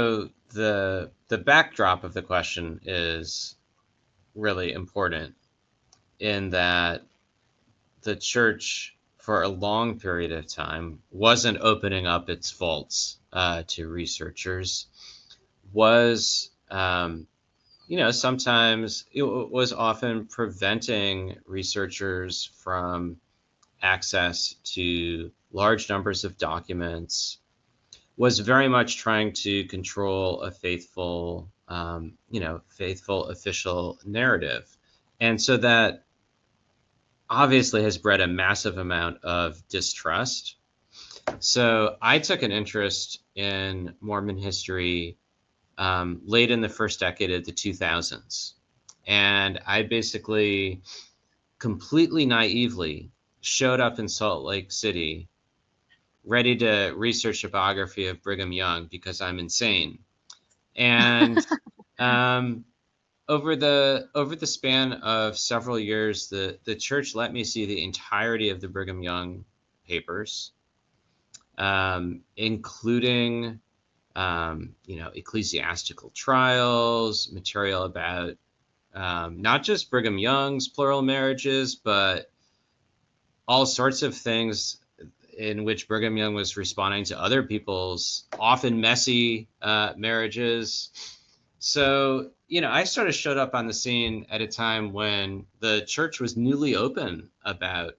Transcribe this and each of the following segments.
So the backdrop of the question is really important in that the church for a long period of time wasn't opening up its vaults to researchers, was sometimes it was often preventing researchers from access to large numbers of documents, was very much trying to control a faithful, faithful official narrative. And so that obviously has bred a massive amount of distrust. So I took an interest in Mormon history late in the first decade of the 2000s. And I basically completely naively showed up in Salt Lake City ready to research the biography of Brigham Young because I'm insane. And over the span of several years, the church let me see the entirety of the Brigham Young papers, including ecclesiastical trials, material about not just Brigham Young's plural marriages, but all sorts of things in which Brigham Young was responding to other people's often messy marriages. So, I sort of showed up on the scene at a time when the church was newly open about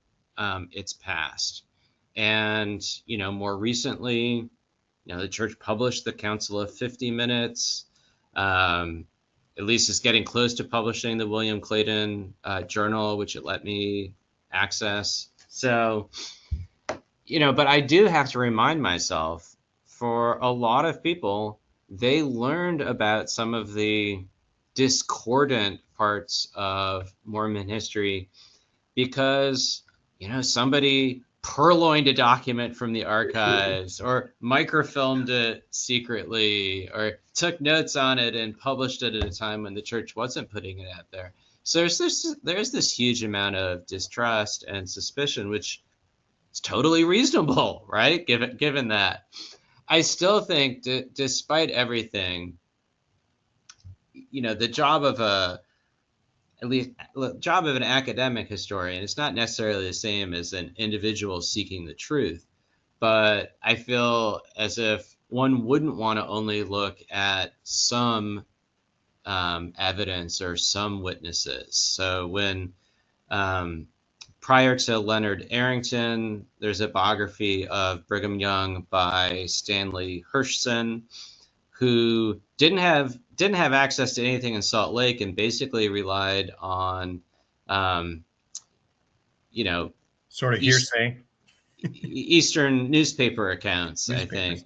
its past. And, more recently, the church published the Council of 50 Minutes. At least it's getting close to publishing the William Clayton Journal, which it let me access. So, but I do have to remind myself, for a lot of people, they learned about some of the discordant parts of Mormon history because, somebody purloined a document from the archives or microfilmed it secretly or took notes on it and published it at a time when the church wasn't putting it out there. So there's this huge amount of distrust and suspicion, which is totally reasonable, right? Given that. I still think despite everything, the job of an academic historian, it's not necessarily the same as an individual seeking the truth. But I feel as if one wouldn't want to only look at some evidence or some witnesses. So when prior to Leonard Arrington, there's a biography of Brigham Young by Stanley Hirschson, who didn't have access to anything in Salt Lake and basically relied on, sort of hearsay, Eastern newspaper accounts, I think.